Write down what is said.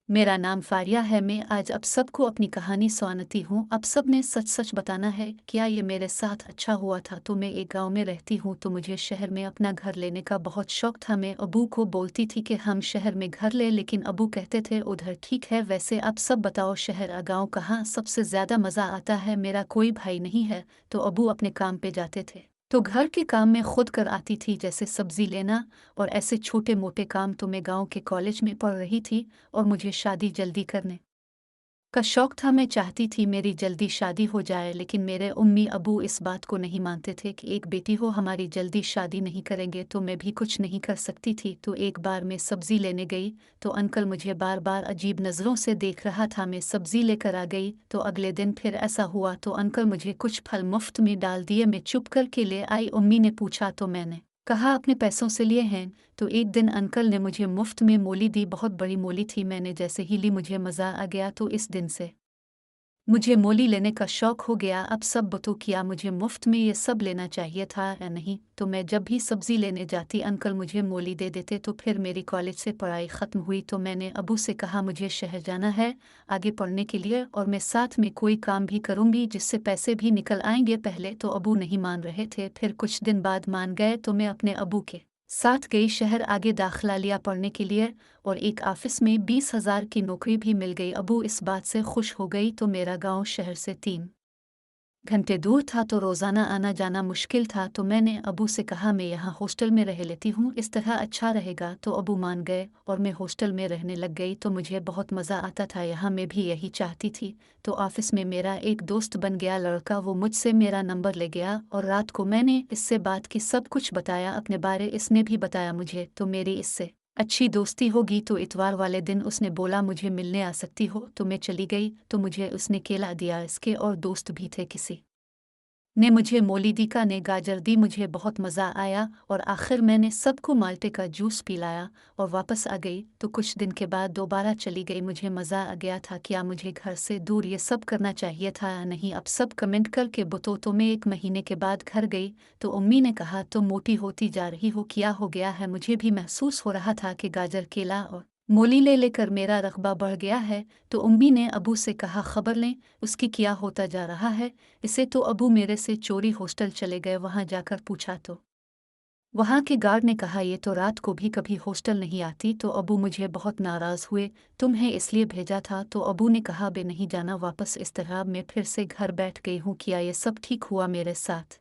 मेरा नाम फारिया है। मैं आज अब सबको अपनी कहानी सुनाती हूँ। अब सब ने सच सच बताना है, क्या ये मेरे साथ अच्छा हुआ था। तो मैं एक गांव में रहती हूँ, तो मुझे शहर में अपना घर लेने का बहुत शौक था। मैं अबू को बोलती थी कि हम शहर में घर ले, लेकिन अबू कहते थे उधर ठीक है। वैसे अब सब बताओ, शहर या गाँव कहाँ सबसे ज़्यादा मज़ा आता है। मेरा कोई भाई नहीं है, तो अबू अपने काम पे जाते थे, तो घर के काम मैं खुद कर आती थी, जैसे सब्जी लेना और ऐसे छोटे मोटे काम। तो मैं गांव के कॉलेज में पढ़ रही थी और मुझे शादी जल्दी करने का शौक था। मैं चाहती थी मेरी जल्दी शादी हो जाए, लेकिन मेरे उम्मी अबू इस बात को नहीं मानते थे कि एक बेटी हो, हमारी जल्दी शादी नहीं करेंगे तो मैं भी कुछ नहीं कर सकती थी। तो एक बार मैं सब्जी लेने गई, तो अंकल मुझे बार बार अजीब नज़रों से देख रहा था। मैं सब्जी लेकर आ गई, तो अगले दिन फिर ऐसा हुआ, तो अंकल मुझे कुछ फल मुफ्त में डाल दिए। मैं चुप करके ले आई। उम्मी ने पूछा तो मैंने कहा अपने पैसों से लिए हैं। तो एक दिन अंकल ने मुझे मुफ्त में मूली दी, बहुत बड़ी मूली थी। मैंने जैसे ही ली मुझे मज़ा आ गया, तो इस दिन से मुझे मूली लेने का शौक हो गया। अब सब बतो, किया मुझे मुफ्त में ये सब लेना चाहिए था या नहीं। तो मैं जब भी सब्जी लेने जाती अंकल मुझे मूली दे देते। तो फिर मेरी कॉलेज से पढ़ाई ख़त्म हुई, तो मैंने अबू से कहा मुझे शहर जाना है आगे पढ़ने के लिए, और मैं साथ में कोई काम भी करूँगी जिससे पैसे भी निकल आएंगे। पहले तो अबू नहीं मान रहे थे, फिर कुछ दिन बाद मान गए। तो मैं अपने अबू के साथ गई शहर, आगे दाखिला लिया पढ़ने के लिए, और एक ऑफिस में 20,000 की नौकरी भी मिल गई। अबू इस बात से खुश हो गई। तो मेरा गांव शहर से 3 घंटे दूर था, तो रोज़ाना आना जाना मुश्किल था। तो मैंने अबू से कहा मैं यहाँ हॉस्टल में रह लेती हूँ, इस तरह अच्छा रहेगा। तो अबू मान गए और मैं हॉस्टल में रहने लग गई। तो मुझे बहुत मज़ा आता था यहाँ, मैं भी यही चाहती थी। तो ऑफिस में मेरा एक दोस्त बन गया लड़का, वो मुझसे मेरा नंबर ले गया, और रात को मैंने इससे बात की, सब कुछ बताया अपने बारे। इसने भी बताया मुझे, तो मेरी इससे अच्छी दोस्ती होगी। तो इतवार वाले दिन उसने बोला मुझे मिलने आ सकती हो, तो मैं चली गई। तो मुझे उसने केला दिया, इसके और दोस्त भी थे, किसी ने मुझे मूली दी, का ने गाजर दी। मुझे बहुत मज़ा आया, और आखिर मैंने सबको माल्टे का जूस पिलाया और वापस आ गई। तो कुछ दिन के बाद दोबारा चली गई। मुझे मज़ा आ गया था, क्या मुझे घर से दूर ये सब करना चाहिए था या नहीं। अब सब कमेंट करके बतो। तो मैं 1 महीने के बाद घर गई, तो उम्मी ने कहा तुम मोटी होती जा रही हो, क्या हो गया है। मुझे भी महसूस हो रहा था कि गाजर, केला और मूली ले लेकर मेरा रकबा बढ़ गया है। तो उम्मी ने अबू से कहा खबर लें उसकी क्या होता जा रहा है। इसे तो अबू मेरे से चोरी हॉस्टल चले गए। वहां जाकर पूछा तो वहां के गार्ड ने कहा ये तो रात को भी कभी हॉस्टल नहीं आती। तो अबू मुझे बहुत नाराज़ हुए, तुम्हें इसलिए भेजा था। तो अबू ने कहा बे नहीं जाना वापस। इस तरह मैं फिर से घर बैठ गई हूँ। किया ये सब ठीक हुआ मेरे साथ।